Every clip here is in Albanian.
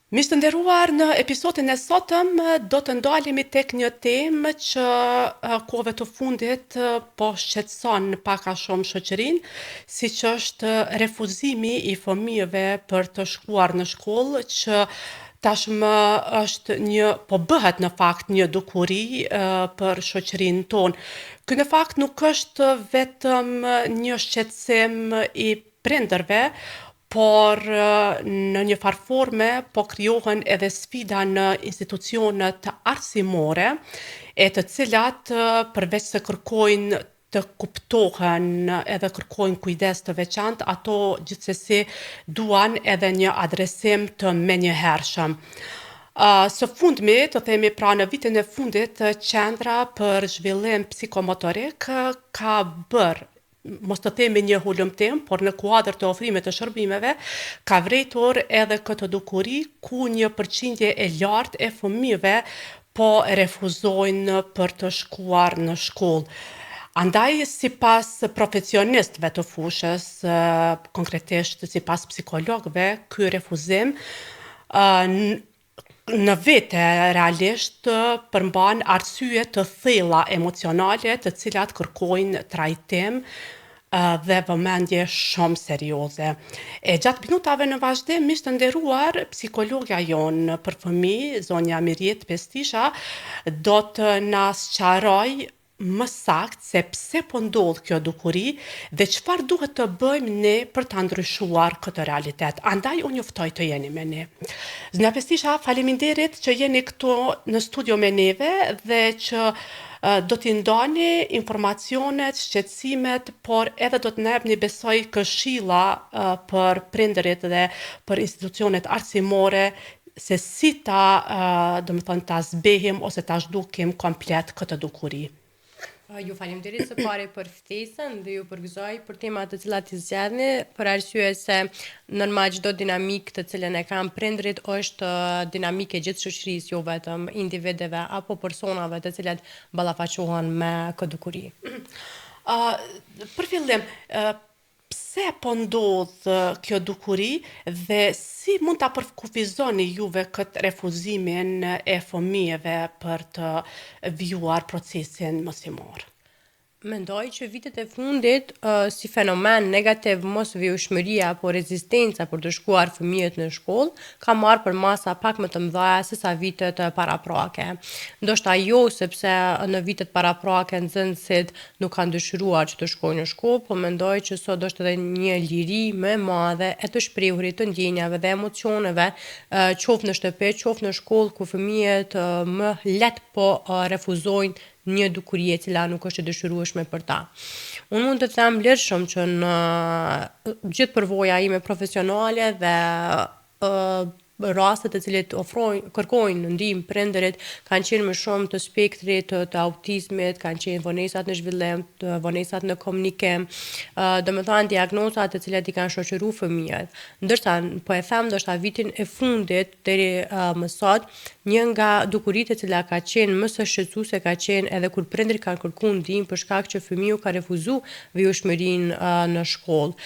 Miq të nderuar, në episodin e sotëm do të ndalemi tek një temë që kohëve të fundit po shqetëson pak a shumë shoqërinë, siç është refuzimi i fëmijëve për të shkuar në shkollë, që tashmë është po bëhet në fakt një dukuri për shoqërinë tonë. Ky në fakt nuk është vetëm një shqetësim i prindërve, por në një farë forme po krijohen edhe sfida në institucionet arsimore, e të cilat përveç se kërkojnë të kuptohen edhe kërkojnë kujdes të veçantë, ato gjithsesi duan edhe një adresim të menjëhershëm. Së fundmi, të themi pra në vitin e fundit, Qendra për Zhvillim Psikomotorik ka bërë, mos të themi një hulumtim, por në kuadër të ofrimit të shërbimeve, ka vërejtur edhe këtë dukuri ku një përqindje e lartë e fëmijëve po refuzojnë për të shkuar në shkollë. Andaj, sipas profesionistëve të fushës, konkretisht sipas psikologëve, ky refuzim në vete realisht përmban arsye të thella emocionale të cilat kërkojnë trajtim dhe vëmendje shumë serioze. E gjatë minutave në vazhdim, miq të nderuar, psikologja jonë për fëmijë, zonja Mirjet Pestisha, do të na sqaroj më saktë se pse po ndodh kjo dukuri dhe çfarë duhet të bëjmë ne për ta ndryshuar këtë realitet. Andaj unë juftoj të jeni me ne. Zonja Pestisha, faleminderit që jeni këtu në studio me neve dhe që do t'i ndani informacionet, shqetësimet, por edhe do të na jepni, besoj, këshilla për prindërit dhe për institucionet arsimore se si ta zbehim ose ta zhdukim komplet këtë dukuri. Ju faleminderit së pari për ftesën dhe ju përgëzoj për temat të cilat i zgjedhni, për arsye se normal çdo dinamik të cilën e kanë prindrit është dinamike gjithë shoqërisë, jo vetëm individëve apo personave të cilat ballafaqohen me këtë dukuri. Për fillim, pse po ndodh kjo dukuri dhe si mund ta përkufizoni juve këtë refuzimin e fëmijëve për të vijuar procesin mosimor? Mendoj që vitet e fundit, si fenomen negativ, mos vjushmëria apo rezistenca për të shkuar fëmijët në shkollë, ka marrë për masa pak më të mëdha se sa vitet paraprake. Ndoshta jo sepse në vitet paraprake nxënësit nuk kanë dëshiruar që të shkojnë në shkollë, po mendoj që sot është edhe një liri më e madhe e të shprehurit të ndjenjave dhe emocioneve, qoftë në shtëpi, qoftë në shkollë, ku fëmijët më lehtë po refuzojnë një dukuri e cila nuk është e dëshirueshme për ta. Unë mund të them lirshëm që në gjithë përvoja ime profesionale dhe rastet të cilet kërkojnë ndihmë prindërit kanë qenë më shumë të spektrit të autizmit, kanë qenë vonesat në zhvillim, vonesat në komunikim, domethënë diagnozat të cilat i kanë shoqëruar fëmijët. Ndërsa po e them ndoshta vitin e fundit deri më sot, një nga dukuritë e cila ka qenë më së shqetësuese ka qenë edhe kur prindërit kanë kërkuar ndihmë për shkak që fëmiu ka refuzuar vjushmërinë në shkollë.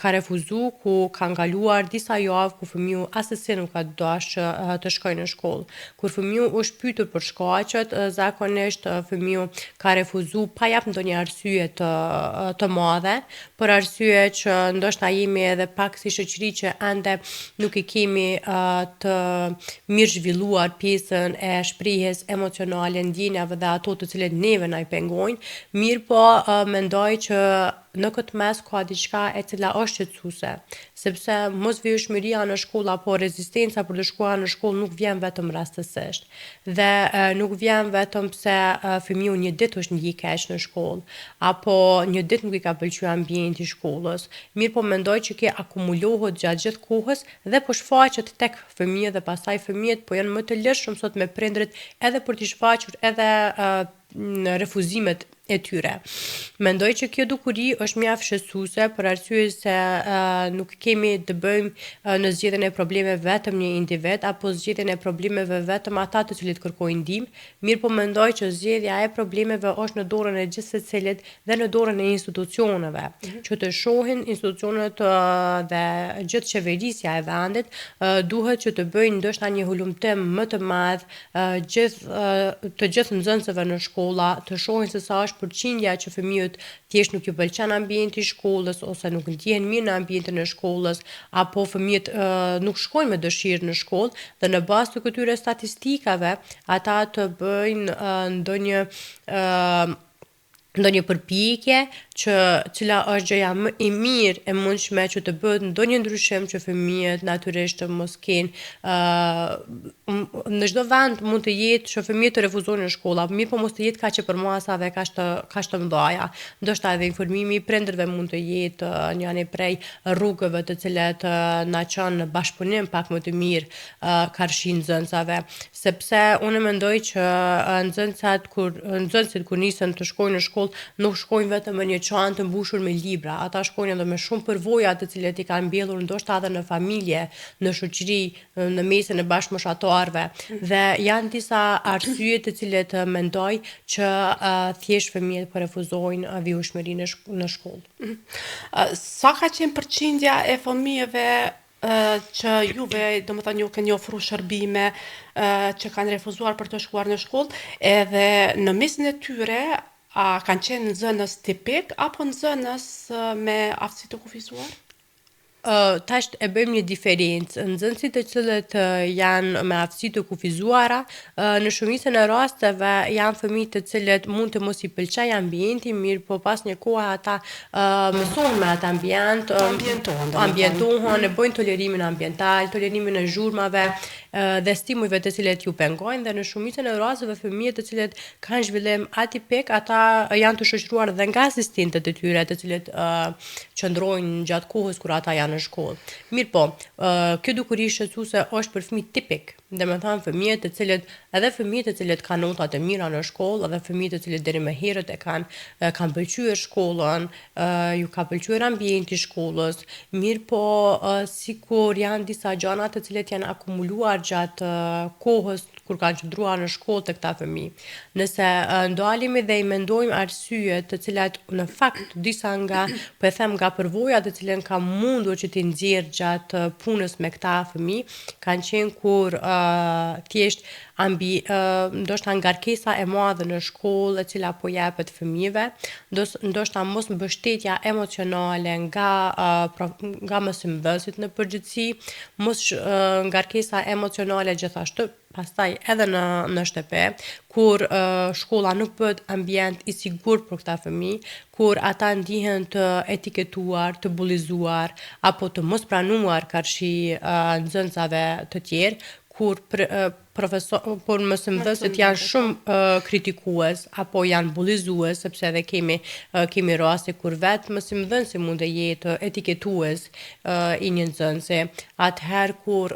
Ka refuzuar ku kanë kaluar disa javë ku fëmiu asnjëse nuk ka dashur të shkojë në shkollë. Kur fëmiu është pyetur për shkaqet, zakonisht fëmiu ka refuzuar pa jap ndonjë arsye të madhe, për arsye që ndoshta jemi edhe pak si shoqëri që ende nuk i kemi të mirë zhvilluar pjesën e shprehjes emocionale, ndjenjave dhe ato të cilet neve na i pengojnë, mirë po mendoj që në këtë mes ka diçka e cila është shqetësuese, sepse mosvjushmëria në shkollë apo rezistenca për të shkuar në shkollë nuk vjen vetëm rastësisht dhe nuk vjen vetëm pse fëmiu një ditë është ndjek keq në shkollë apo një ditë nuk i ka pëlqyer ambienti i shkollës. Mirë po mendoj që kjo akumulohet gjatë gjithë kohës dhe po shfaqet tek fëmijët dhe pastaj fëmijët po janë më të lirshëm sot me prindrit edhe për t'i shfaqur edhe në refuzimet e tyre. Mendoj që kjo dukuri është mjaft shqetësuese për arsye se nuk kemi të bëjmë në zgjedhjen e problemeve vetëm një individ apo zgjedhjen e problemeve vetëm ata të cilët kërkojnë ndihmë, mirë po mendoj që zgjedhja e problemeve është në dorën e gjithë secilit dhe në dorën e institucioneve, që të shohin institucionet dhe gjithë qeverisja e vendit duhet që të bëjnë ndoshta një hulumtim më të madh të gjithë nxënësve në shkolla, të shohin se sa është përqindja që fëmijët thjesht nuk ju pëlqen ambienti i shkollës ose nuk ndjehen mirë në ambientin e shkollës apo fëmijët nuk shkojnë me dëshirë në shkollë dhe në bazë të këtyre statistikave ata të bëjnë ndonjë përpjekje cila është gjëja më e mirë e mundshme që të bëhet ndonjë ndryshim që fëmijët natyrisht të mos kenë në çdo vend mund të jetë që fëmijët të refuzojnë në shkolla, mirë po mos të jetë kaq e përmasave, kaq të mëdha. Ndoshta edhe informimi i prindërve mund të jetë një prej rrugëve të cilat na çon në bashkëpunim pak më të mirë karshi nxënësave, sepse unë mendoj që nxënësit kur nisen të shkojnë në shkollë nuk shkojnë vetëm me një çantë të mbushur me libra, ata shkojnë edhe me shumë përvoja të cilat i kanë mbjellur ndoshta edhe në familje, në shoqëri, në mesin e bashkëmoshatarëve dhe janë disa arsye të cilat mendoj që thjesht fëmijët po refuzojnë vijshmërinë në shkollë. Sa ka qenë përqindja e fëmijëve që juve, domethënë ju keni ofruar shërbime që kanë refuzuar për të shkuar në shkollë, edhe në mesin e tyre a kanë qenë nxënës tipik apo nxënës me aftësi të kufizuar? Tash e bëjmë një diferencë. Nxënësit të cilët janë me aftësi të kufizuara, në shumicën e rasteve janë fëmijë të cilët mund të mos i pëlqejë ambienti, mirë po pas një kohe ata mësojnë me atë ambient, ambientohen, e bëjnë tolerimin ambiental, tolerimin e zhurmave dhe stimujve të cilët ju pengojnë dhe në shumicën e rasteve fëmijët të cilët kanë zhvillim atipik, ata janë të shoqëruar dhe nga asistentët e tyre të cilët qëndrojnë gjatë kohës kur ata janë në shkollë. Mirë po, kjo dukuri shqetësuese është për fëmijë tipik, domethënë fëmijët të cilët kanë nota të mira në shkollë, edhe fëmijët të cilët deri më herët kanë pëlqyer shkollën, ju ka pëlqyer ambienti i shkollës, mirë po sikur janë disa gjëra të cilat janë akumuluar gjatë kohës kur kanë qëndruar në shkollë të këta fëmijë. Nëse ndalemi dhe i mendojmë arsye të cilat në fakt disa nga përvojat të cilën ka mundur që t'i nxjerr gjatë punës me këta fëmijë, kanë qenë kur thjesht ndoshta ngarkesa e madhe në shkollë e cila po jepet fëmijëve, ndoshta mos mbështetja emocionale nga mësimdhënësit në përgjithësi, mos ngarkesa emocionale gjithashtu pastaj edhe në shtëpi, kur shkolla nuk bëhet ambient i sigurt për këta fëmijë, kur ata ndihen të etiketuar, të bullizuar apo të mos pranuar karshi nxënësave të tjerë, kur mësimdhënësit janë shumë kritikues apo janë bullizues, sepse edhe kemi raste kur vetë mësimdhënësi mund të jetë etiketues i një nxënësi, atëherë kur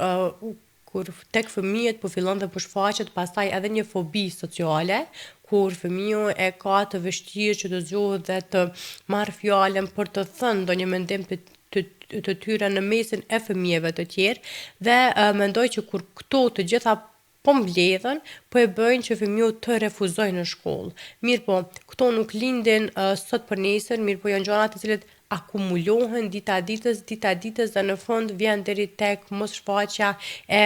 tek fëmijët po fillon të shfaqet pastaj edhe një fobi sociale, kur fëmiu e ka të vështirë që të zgjohet dhe të marrë fjalën për të thënë ndonjë mendim të tyre në mesin e fëmijëve të tjerë dhe mendoj që kur këto të gjitha po mbledhen, po e bëjnë që fëmiu të refuzojnë në shkollë. Mirë po, këto nuk lindin sot për nesër, mirë po janë gjëra të cilat akumulohen dita ditës dhe në fund vjen deri tek mos shfaqja e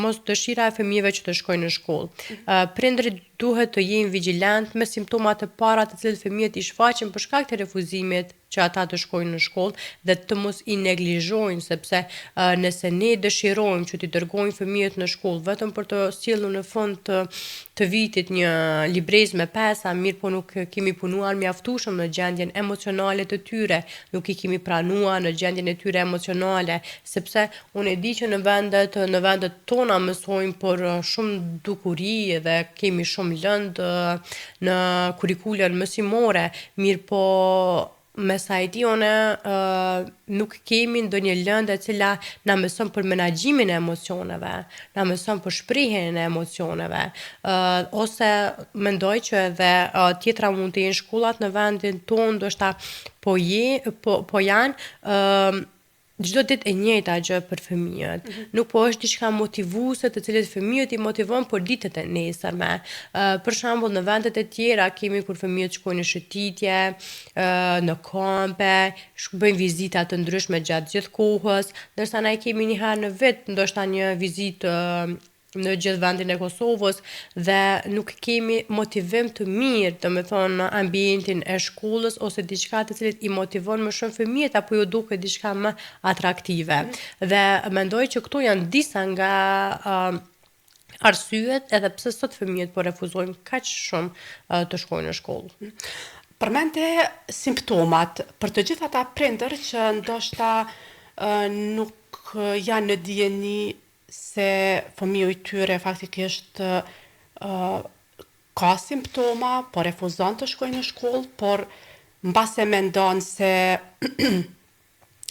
mos dëshira e fëmijëve që të shkojnë në shkollë. Prindërit duhet të jenë vigjilant me simptomat e para të cilët fëmijët i shfaqin për shkak të refuzimit që ata të shkojnë në shkollë dhe të mos i neglizhojnë, sepse nëse ne dëshirojmë që t'i dërgojmë fëmijët në shkollë vetëm për të sjellur në fund të vitit një librezë me pesa, mirë po nuk kemi punuar mjaftueshëm në gjendjen emocionale të tyre, nuk i kemi pranuar në gjendjen e tyre emocionale, sepse unë e di që në vendet tona mësojmë për shumë dukuri dhe kemi shumë lëndë në kurrikulën mësimore, mirë po me sa e di une, nuk kemi ndonjë lëndë e cila na mëson për menaxhimin e emocioneve, na mëson për shprehjen e emocioneve, ose mendoj që edhe tjetra mund të jenë shkollat në vendin tonë, ndoshta po janë çdo ditë e njëjta gjë për fëmijët. Nuk po është diçka motivuese të cilët fëmijët i motivon për ditët e nesërme. Për shembull, në vendet e tjera kemi kur fëmijët shkojnë në shëtitje, në kampe, bëjnë vizita të ndryshme gjatë gjithë kohës, ndërsa ne kemi një herë në vit, ndoshta një vizitë në gjithë vendin e Kosovës dhe nuk kemi motivim të mirë, do me thonë në ambientin e shkollës ose diçka të cilit i motivon më shumë fëmijët apo ju duket diçka më atraktive. Dhe mendoj që këto janë disa nga arsyet edhe pse sot fëmijët po refuzojnë kaq shumë të shkojnë në shkollë. Përmende simptomat për të gjithë ata prindër që ndoshta nuk janë në dijeni se fëmiju i tyre faktikisht ka simptoma, po refuzon të shkojnë në shkollë, por mbase mendon se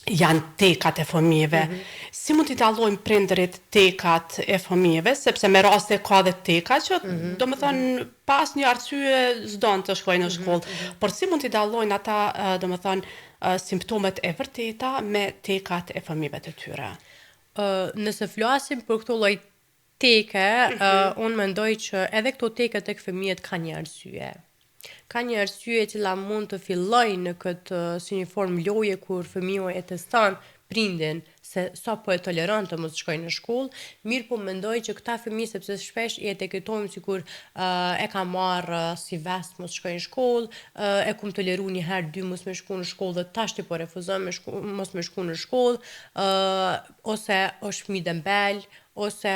janë tekat e fëmijëve. Si mund t'i dallojmë prindërit tekat e fëmijëve, sepse me raste ka dhe teka që do më thënë pas një arsye s'don të shkojnë në shkollë, por si mund t'i dallojnë ata do më thënë simptomet e vërteta me tekat e fëmijëve të tyre? Nëse flasim për këto lloj teke, unë mendoj që edhe këto teke tek fëmijët ka një arsye. Ka një arsye që la mund të fillojë në këtë si një formë loje kur fëmiu e teston prindin se sa po e toleron të mos shkojnë në shkollë, mirë po mendoj që këta fëmijë, sepse shpesh i etiketojmë sikur e ka marrë si vest mos shkojnë në shkollë, e kum toleru një herë dy mos me shku në shkollë dhe tash ti po refuzon mos me shku në shkollë, ose është fëmijë dembel, ose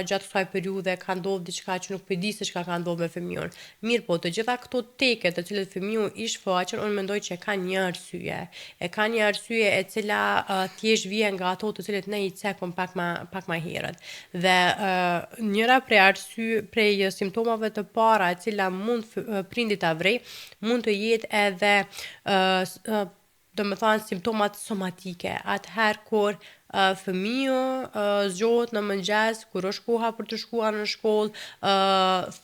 gjatë kësaj periudhe ka ndodhur diçka që nuk po di se çka ka ndodhur me fëmijën. Mirë po, të gjitha këto teke të cilët fëmiu i shfaqen, unë mendoj që ka një arsye. E ka një arsye e cila thjesht vjen nga ato të cilët ne i cekëm pak më herët. Dhe njëra prej simptomave të para e cila mund prindi ta vrej, mund të jetë edhe do me thonë simptomat somatike. Atëherë kur fëmiu zgjohet në mëngjes, kur është koha për të shkuar në shkollë,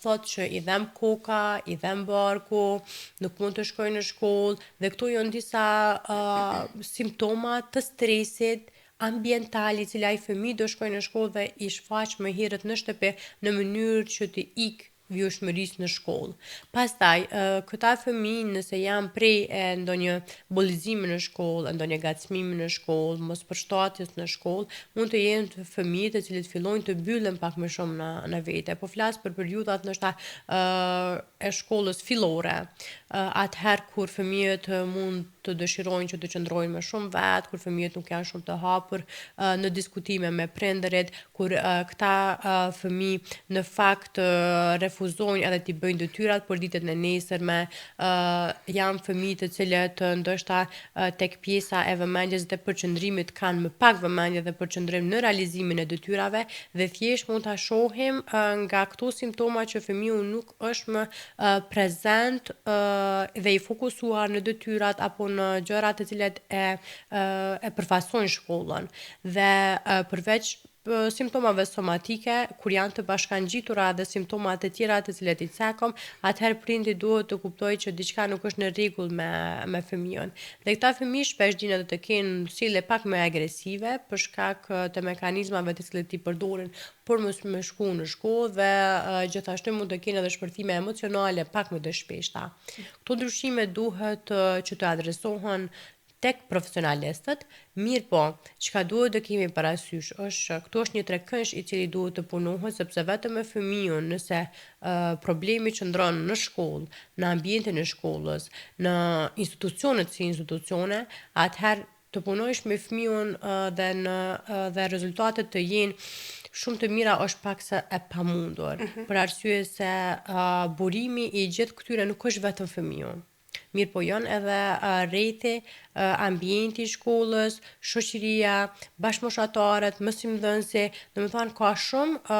thot që i dhem koka, i dhem barku, nuk mund të shkojë në shkollë, dhe këto janë disa simptoma të stresit ambiental i cili ai fëmijë do shkojë në shkollë dhe i shfaq më herët në shtëpi në mënyrë që të ikë vjushmërisë në shkollë. Pastaj, këta fëmijë nëse janë prej ndonjë bullizimi në shkollë, ndonjë ngacmimi në shkollë, mos përshtatjes në shkollë, mund të jenë fëmijë të cilët fillojnë të mbyllen pak më shumë në vete. Po flas për periudhat ndoshta e shkollës fillore, atëherë kur fëmijët mund të dëshirojnë që të qëndrojnë më shumë vetë, kur fëmijët nuk janë shumë të hapur në diskutime me prindërit, kur këta fëmijë në fakt refuzojnë edhe t'i bëjnë detyrat për ditët e nesërme, janë fëmijë të cilët ndoshta tek pjesa e vëmendjes dhe përqendrimit kanë më pak vëmendje dhe përqendrim në realizimin e detyrave dhe thjesht mund ta shohim nga këto simptoma që fëmiu nuk është më prezent dhe i fokusuar në detyrat apo në gjërat të cilat e përfaqësojnë shkollën. Dhe përveç simptomave somatike, kur janë të bashkangjitura dhe simptomat e tjera të cilat i cekëm, atëherë prindi duhet të kuptojë që diçka nuk është në rregull me fëmijën. Dhe këta fëmijë shpesh dinë të kenë sjellje pak më agresive për shkak të mekanizmave të cilët i përdorin për mos më shku në shkollë dhe gjithashtu mund të kenë edhe shpërthime emocionale pak më të shpeshta. Këto ndryshime duhet që të adresohen tek profesionalistët, mirë po, çka duhet të kemi parasysh është këtu është një trekënsh i cili duhet të punohet sepse vetëm me fëmijën nëse problemi qëndron në shkollë, në ambientin e shkollës, në institucionet si institucione, atëherë të punojsh me fëmijën dhe rezultatet të jenë shumë të mira është pak se e pamundur, për arsye se burimi i gjithë këtyre nuk është vetëm fëmijën. mirë po janë edhe rrethi, ambienti i shkollës, shoqëria, bashkëmoshatarët, mësimdhënësi, domethënë ka shumë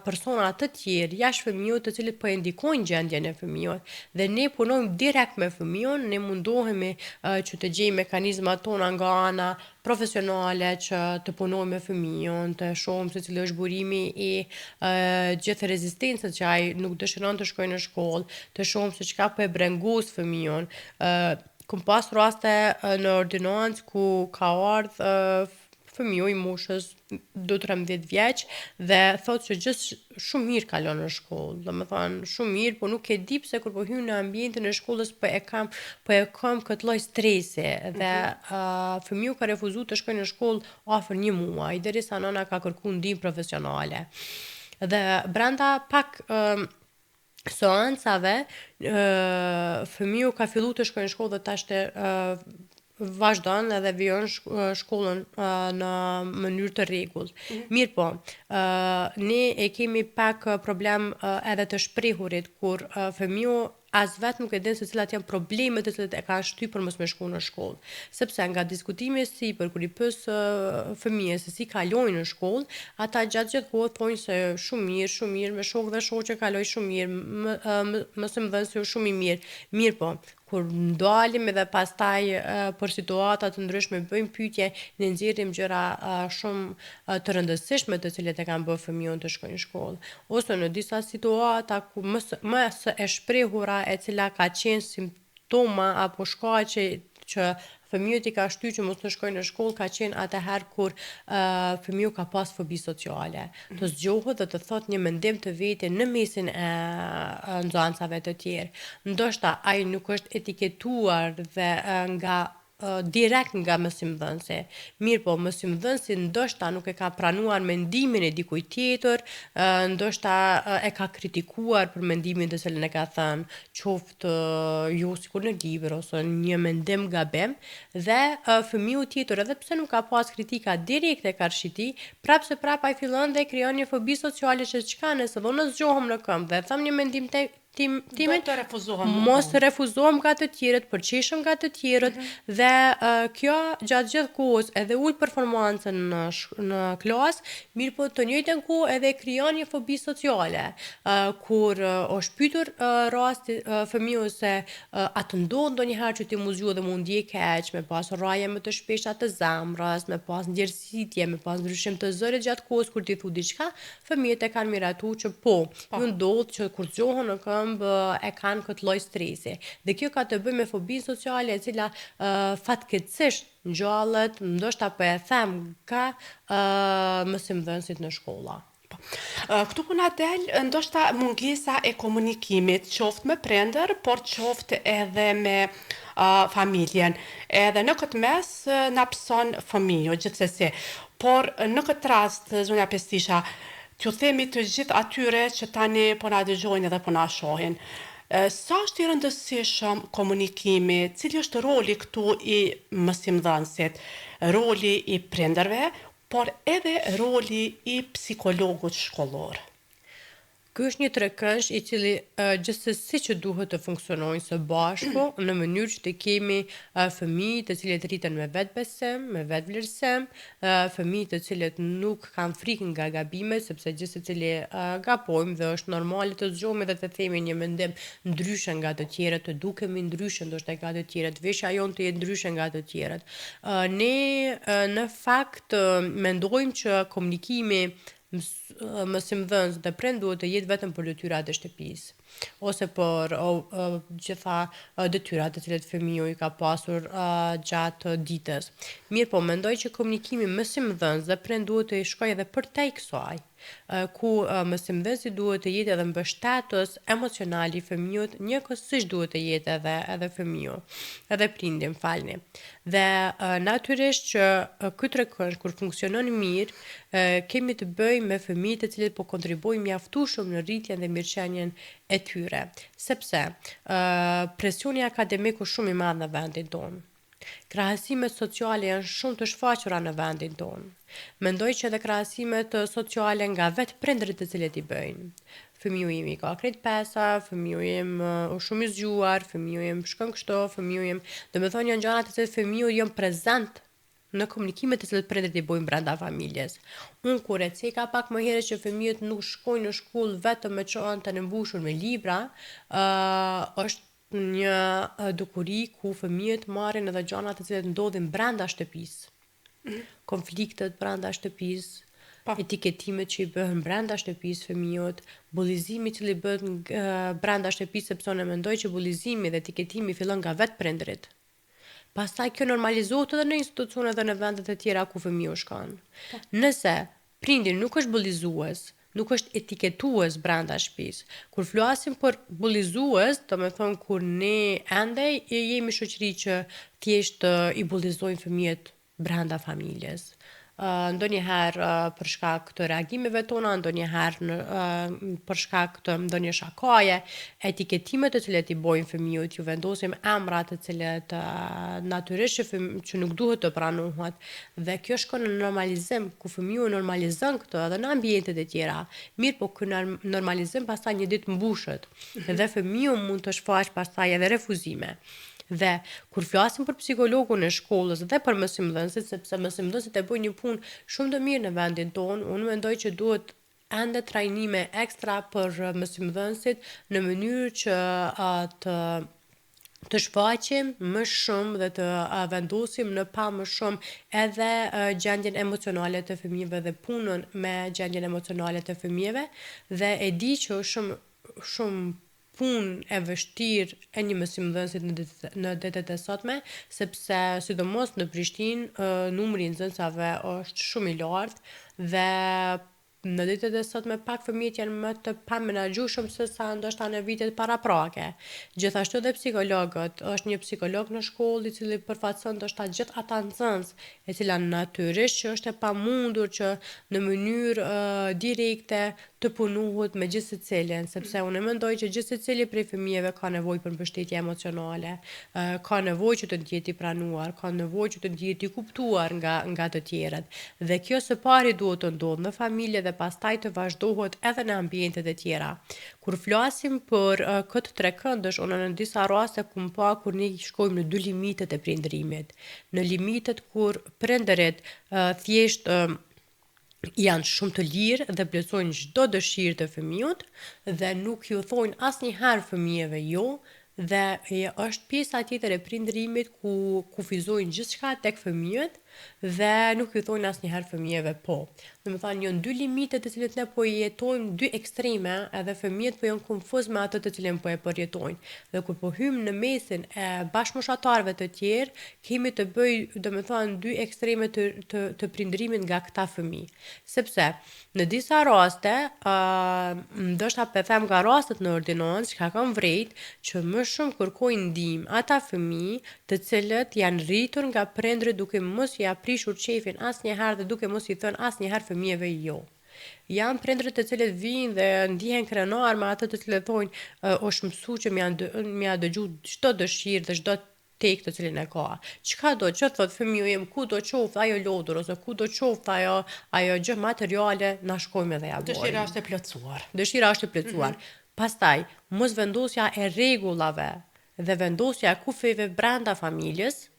persona të tjerë jashtë fëmijës të cilët po e ndikojnë gjendjen e fëmijës dhe ne punojmë direkt me fëmijën, ne mundohemi që të gjejmë mekanizmat tona nga ana profesionale që të punojmë me fëmijën, të shohim se cili është burimi i gjithë rezistencës që ai nuk dëshiron të shkojë në shkollë, të shohim se çka po e brengus fëmijën. Kom pas raste në ordinancë ku ka ardhur fëmiu i moshës 12-13 vjeç dhe thotë që gjithë shumë mirë kalon në shkollë. Domethënë shumë mirë, po nuk e di pse kur po hyn në ambientin e shkollës po e kam këtë lloj stresi dhe fëmiu ka refuzuar të shkojë në shkollë afër 1 muaj derisa nëna ka kërkuar ndihmë profesionale. Dhe brenda pak seancave fëmiu ka filluar të shkojë në shkollë dhe tashte vazhdon edhe vijon shkollën në mënyrë të rregullt. Mirë po, ne e kemi pak problem edhe të shprehurit kur fëmiu as vetë nuk e din se cilat janë problemet të cilat e ka shtypur për mos me shku në shkollë. Sepse nga diskutimi sipër kur i pys fëmijës se si kalojnë në shkollë, ata gjatë gjithë kohës thonë se shumë mirë, me shokë dhe shoqe kaloj shumë mirë, mësimdhënësi është shumë i mirë. Mirë po, kur ndalim edhe pastaj për situata të ndryshme bëjmë pyetje, ne nxjerrim gjëra shumë të rëndësishme të cilat e kanë bërë fëmijën të shkojnë në shkollë. Ose në disa situata ku më së e shprehura e cila ka qenë simptoma apo shkaqe që fëmijët i ka shtyr që mos të shkojnë në shkollë ka qenë atëherë kur fëmiu ka pas fobi sociale. Të zgjohet dhe të thot një mendim të vetin në mesin e nxancave të tjerë. Ndoshta ai nuk është etiketuar dhe direkt nga mësimdhënësi. Mirë po, mësimdhënësi ndoshta nuk e ka pranuar mendimin e dikujt tjetër, ndoshta e ka kritikuar për mendimin të cilën e ka thënë, qoftë jo sikur në libër ose një mendim gabim, dhe fëmiu tjetër edhe pse nuk ka pas kritika direkte karshi tij, prapse prap ai fillon dhe krijon një fobi sociale që çka nëse do në zgjohem në këmbë dhe them një mendim timin, të refuzohem. mos refuzohem nga të tjerët, përqeshëm nga të tjerët dhe kjo gjatë gjithë kohës edhe ul performancën në klasë, mirë po të njëjtën kohë edhe krijon një fobi sociale. Kur është pyetur rasti fëmiu se a të ndodh ndonjëherë që ti mu zgjuar dhe mu ndje keq, me pas rraje më të shpeshta të zemrës, me pas ndjersitje, me pas ndryshim të zërit gjatë kohës kur ti thu diçka, fëmijët e kanë miratuar që po, ju ndodh që kur zgjohen në këmbë e kanë këtë lloj stresi. Dhe kjo ka të bëjë me fobinë sociale e cila fatkeqësisht ngjallet, ndoshta po e them ka mësimdhënësit në shkolla. Këtu po na del ndoshta mungesa e komunikimit, qoftë me prindër, por qoftë edhe me familjen. Edhe në këtë mes na pëson fëmiu gjithsesi. Por në këtë rast, zonja Pestisha, t'ju themi të gjithë atyre që tani po na dëgjojnë edhe po na shohin. Sa është i rëndësishëm komunikimi, cili është roli këtu i mësimdhënësit, roli i prindërve, por edhe roli i psikologut shkollor. Ky është një trekëndsh i cili gjithsesi që duhet të funksionojnë së bashku në mënyrë që të kemi fëmijë të cilët rriten me vetbesim, me vetvlerësim, fëmijë të cilët nuk kanë frikë nga gabimet, sepse gjithsecili gabojmë dhe është normale të zgjohemi dhe të themi një mendim ndryshe nga të tjerët, të dukemi ndryshe ndoshta nga të tjerët, veshja jonë të jetë ndryshe nga të tjerët. Ne në fakt mendojmë që komunikimi mësimdhënës dhe prind duhet të jetë vetëm për detyrat e shtëpisë ose për gjitha detyrat të cilat fëmiu i ka pasur gjatë ditës. Mirë po, mendoj që komunikimi mësimdhënës dhe prind duhet të shkojë edhe përtej kësaj, ku mësimdhënësi duhet të jetë edhe mbështetës emocional i fëmijët, njëkohësisht duhet të jetë edhe fëmiu, edhe prindi, m'falni. Dhe natyrisht që ky trekëndsh kur funksionon mirë, kemi të bëjmë me fëmijë të cilët po kontribuojnë mjaftueshëm në rritjen dhe mirëqenien e tyre, sepse presioni akademik është shumë i madh në vendin tonë. Krahasimet sociale janë shumë të shfaqura në vendin tonë. Mendoj që edhe krahasimet sociale nga vetë prindërit të cilët i bëjnë. Fëmiu im i ka krejt pesa, fëmiu im është shumë i zgjuar, fëmiu im shkon kështu, fëmiu im, domethënë janë gjëra të cilat fëmiu janë prezant në komunikimet të cilët prindërit i bojnë brenda familjes. Unë kur e ceka pak më herët që fëmijët nuk shkojnë në shkollë vetëm me çantën e mbushur me libra, është një dukuri ku fëmijët marrin edhe gjëra të cilat ndodhin brenda shtëpisë. Konfliktet brenda shtëpisë, Po. etiketimet që i bëhen brenda shtëpisë fëmijët, bullizimi i cili bëhet brenda shtëpisë, sepse unë mendoj që bullizimi dhe etiketimi fillon nga vetë prindërit. Pastaj kjo normalizohet edhe në institucione dhe në vendet e tjera ku fëmiu shkon. Nëse prindi nuk është bullizues, nuk është etiketues brenda shtëpisë. Kur flasim për bullizues, domethënë kur ne ende jemi shoqëri që thjesht i bullizojnë fëmijët brenda familjes. Ndonjëherë për shkak të reagimeve tona, ndonjëherë për shkak të ndonjë shakaje, etiketimet të cilat i bojnë fëmijët, ju vendosim emra të cilat natyrisht që nuk duhet të pranohet, dhe kjo shkon në normalizim, ku fëmiu normalizon këtë edhe në ambientet e tjera. Mirë, po ky normalizim pastaj një ditë mbushet, dhe fëmiu mund të shfaq pastaj edhe refuzime. Dhe kur flasim për psikologun e shkollës dhe për mësimdhënësit, sepse mësimdhënësit e bëjnë një punë shumë të mirë në vendin tonë, unë mendoj që duhet ende trajnime ekstra për mësimdhënësit në mënyrë që të shfaqim më shumë dhe të vendosim në pa më shumë edhe gjendjen emocionale të fëmijëve dhe punën me gjendjen emocionale të fëmijëve, dhe e di që është shumë punë e vështirë e një mësimdhënësit në ditët e sotme, sepse sidomos në Prishtinë numri i nxënësave është shumë i lartë dhe në ditët e sotme pak fëmijët janë më të pamenagjueshëm se sa ndoshta në vitet paraprake. Gjithashtu edhe psikologët, është një psikolog në shkollë i cili përfaqëson ndoshta gjithë ata nxënës, e cila natyrisht që është e pamundur që në mënyrë direkte të punohet me gjithë secilin, sepse unë mendoj që gjithë secili prej fëmijëve ka nevojë për mbështetje emocionale, ka nevojë që të ndjehet i pranuar, ka nevojë që të ndjehet i kuptuar nga të tjerët. Dhe kjo së pari duhet të ndodhë në familje dhe pastaj të vazhdohet edhe në ambientet e tjera. Kur flasim për këtë trekëndësh, unë në disa raste kum pa kur ne shkojmë në dy limitet e prindërimit. Në limitet kur prindërit thjesht janë shumë të lirë dhe plotësojnë çdo dëshirë të fëmijët dhe nuk ju thojnë asnjëherë fëmijëve jo, dhe është pjesa tjetër e prindërimit ku kufizojnë gjithçka tek fëmijët dhe nuk ju thojnë asnjëherë fëmijëve po. Domethënë janë dy limite të cilat ne po i jetojmë, dy ekstreme, edhe fëmijët po janë konfuz me atë të cilën po e përjetojnë. Dhe kur po hymë në mesin e bashkëmoshatarëve të tjerë, kemi të bëjë domethënë dy ekstreme të prindërimit nga këta fëmijë. Sepse në disa raste, ndoshta po them nga rastet në ordinancë, ka kam vrejt që më shumë kërkojnë ndihmë ata fëmijë të cilët janë rritur nga prindërit duke mos i aprishur qefin asnjëherë dhe duke mos i thënë asnjëherë fëmijëve jo. Janë prindërit të cilët vinë dhe ndihen krenar me atë të cilët thonë është mësu që m'ja dëgju çdo dëshirë dhe çdo tek të cilin e ka. Çka do që thot fëmiu im, ku do qoftë ajo lodër ose ku do qoftë ajo gjë materiale, na shkojmë edhe ja bëjmë. Dëshira është e plotësuar. Dëshira është e plotësuar. Pastaj, mos vendosja e rregullave dhe vendosja e kufeve brenda familjes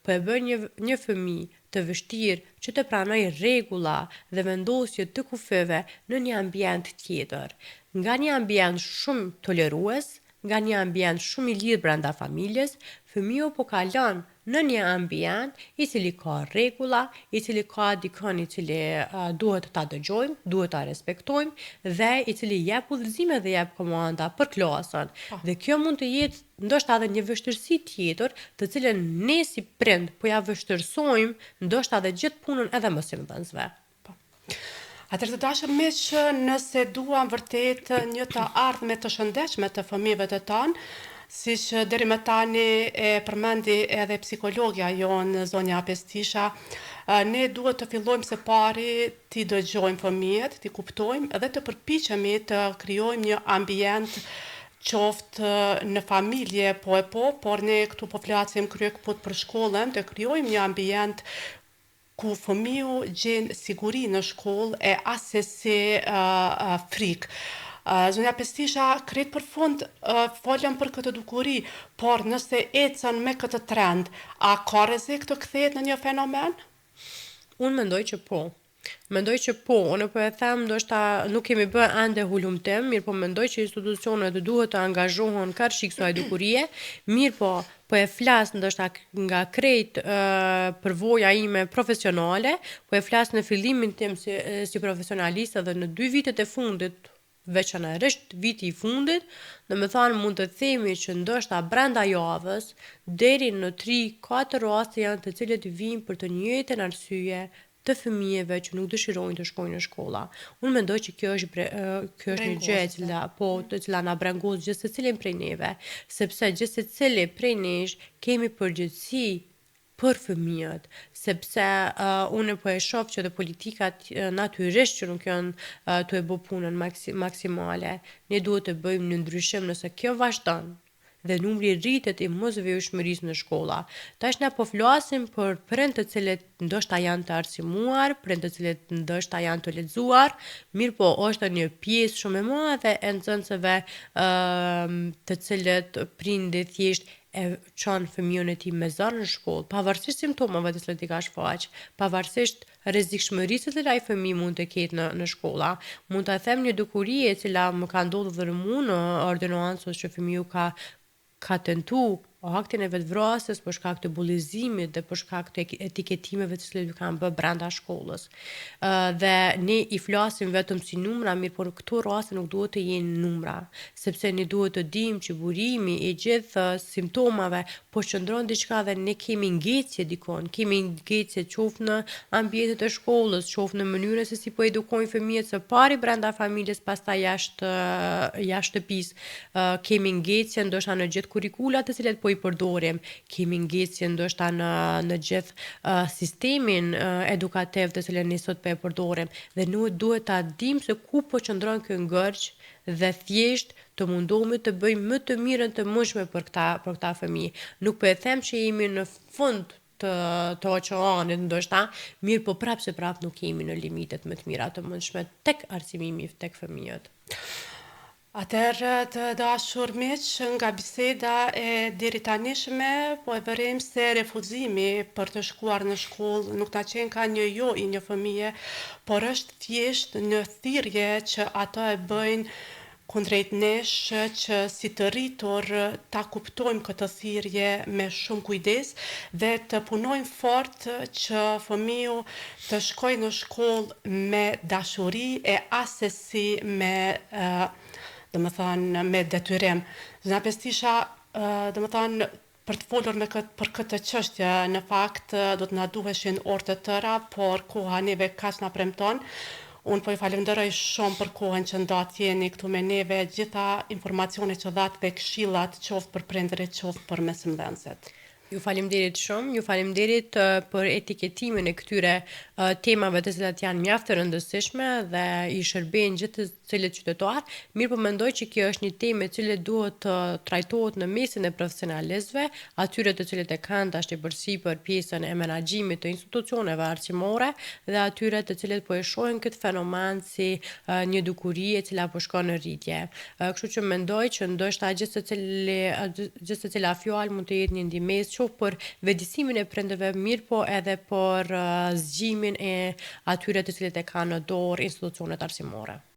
po e bën një fëmijë të vështirë që të pranoj rregulla dhe vendosje të kufeve në një ambient tjetër. Nga një ambient shumë tolerues, nga një ambient shumë i lirë brenda familjes, fëmiu po kalon në një ambient i cili ka rregulla, i cili ka dikon i cili duhet ta dëgjojmë, duhet ta respektojmë dhe i cili jep udhëzime dhe jep komanda për klasën. Dhe kjo mund të jetë ndoshta edhe një vështirësi tjetër, të cilën ne si prind po ja vështirësojmë ndoshta edhe gjithë punën edhe mësimdhënësve. Atëherë të dashur miq, nëse duam vërtet një të ardhme të shëndetshme të fëmijëve të tanë, siç deri më tani e përmendi edhe psikologja jonë zonja Pestisha, ne duhet të fillojmë së pari t'i dëgjojmë fëmijët, t'i kuptojmë dhe të përpiqemi të krijojmë një ambient qoftë në familje por ne këtu po flasim kryekëput për shkollën, të krijojmë një ambient ku fëmiu gjen siguri në shkollë e asesi frikë. Zonja Pestisha, krejt për fund folëm për këtë dukuri, por nëse ecën me këtë trend, a ka rrezik të kthehet në një fenomen? Unë mendoj që po. Unë po e them, ndoshta nuk kemi bë ende hulumtim, mirë po mendoj që institucionet duhet të angazhohen karshik kësaj dukurie, mirë po e flas ndoshta nga krejt përvoja ime profesionale, po e flas në fillimin tim si profesionaliste dhe në 2 vitet e fundit, veçanërisht viti i fundit, domethënë mund të themi që ndoshta brenda javës deri në 3-4 raste janë të cilët vinë për të njëjtën arsye të fëmijëve që nuk dëshirojnë të shkojnë në shkolla. Unë mendoj që kjo është një gjë e cila na brengos gjithë secilin prej neve, sepse gjithë secili prej nesh kemi përgjegjësi për fëmijët, sepse unë po e shoh që dhe politikat natyrisht që nuk janë të e bë punën maksimale. Ne duhet të bëjmë një ndryshim nëse kjo vazhdon dhe numri rritet i mosvëmshmërisë në shkolla. Tash na po flasim për prindë të cilët ndoshta janë të arsimuar, prindë të cilët ndoshta janë të lexuar, mirë po është një pjesë shumë e madhe e nxënësve të cilët prindi thjesht e çon fëmijën e tij me zor në shkollë, pavarësisht simptomave të cilët i ka shfaq, pavarësisht rrezikshmërisë që ai fëmijë mund të ketë në shkolla. Mund ta them një dukuri e cila më ka ndodhur dhe mua në ordonancës që fëmiu ka tentu aktin e vetvrasjes për shkak të bullizimit dhe për shkak të etiketimeve të cilat kanë bërë brenda shkollës. Dhe ne i flasim vetëm si numra, mirë por këto raste nuk duhet të jenë numra, sepse ne duhet të dimë që burimi i gjithë simptomave po qëndron diçka dhe ne kemi ngecje dikon, kemi ngecje qoftë në ambientet e shkollës, qoftë në mënyrën se si po edukojnë fëmijët së pari brenda familjes, pastaj jashtë shtëpisë, kemi ngecje ndoshta në gjithë kurrikulat të cilat po i përdorim, kemi ngecje ndoshta në gjithë sistemin edukativ të cilën ne sot po e përdorim dhe ne duhet ta dimë se ku po qëndron ky ngërç dhe thjesht të mundohemi të bëjmë më të mirën të mundshme për këta fëmijë. Nuk po e them që jemi në fund të oqeanit ndoshta, mirë po prapë nuk jemi në limitet më të mira të mundshme tek arsimimi tek fëmijët. Atëherë të dashur miq, nga biseda e deri tanishme, po e vërejmë se refuzimi për të shkuar në shkollë nuk na qenë ka një jo i një fëmije, por është thjesht një thirrje që ato e bëjnë kundrejt nesh që si të rritur ta kuptojmë këtë thirrje me shumë kujdes dhe të punojmë fort që fëmiu të shkojë në shkollë me dashuri e asesi me detyrim. Zona Pestisha, për të folur për këtë çështje, në fakt do të na duheshin orë të tëra, por koha neve kaq na premton. Unë po ju falenderoj shumë për kohën që ndatë jeni këtu me neve, gjitha informacionet që dhatë dhe këshillat, qoftë për prindërit, qoftë për mesëmdhënësit. Ju faleminderit shumë, ju faleminderit për etiketimin e këtyre temave të cilat janë mjaft të rëndësishme dhe i shërbejnë gjithë të cilët qytetar, mirë po mendoj që kjo është një temë e cila duhet të trajtohet në mesin e profesionalistëve, atyre të cilët e kanë dashje përsipër pjesën e menaxhimit të institucioneve arsimore dhe atyre të cilët po e shohin këtë fenomen si një dukuri e cila po shkon në rritje. Kështu që mendoj që ndoshta gjithë secila fjalë mund të jetë një ndihmës qoftë për vetëdijsimin e prindërve, mirë po edhe për zgjimin e atyre të cilët e kanë në dorë institucionet arsimore.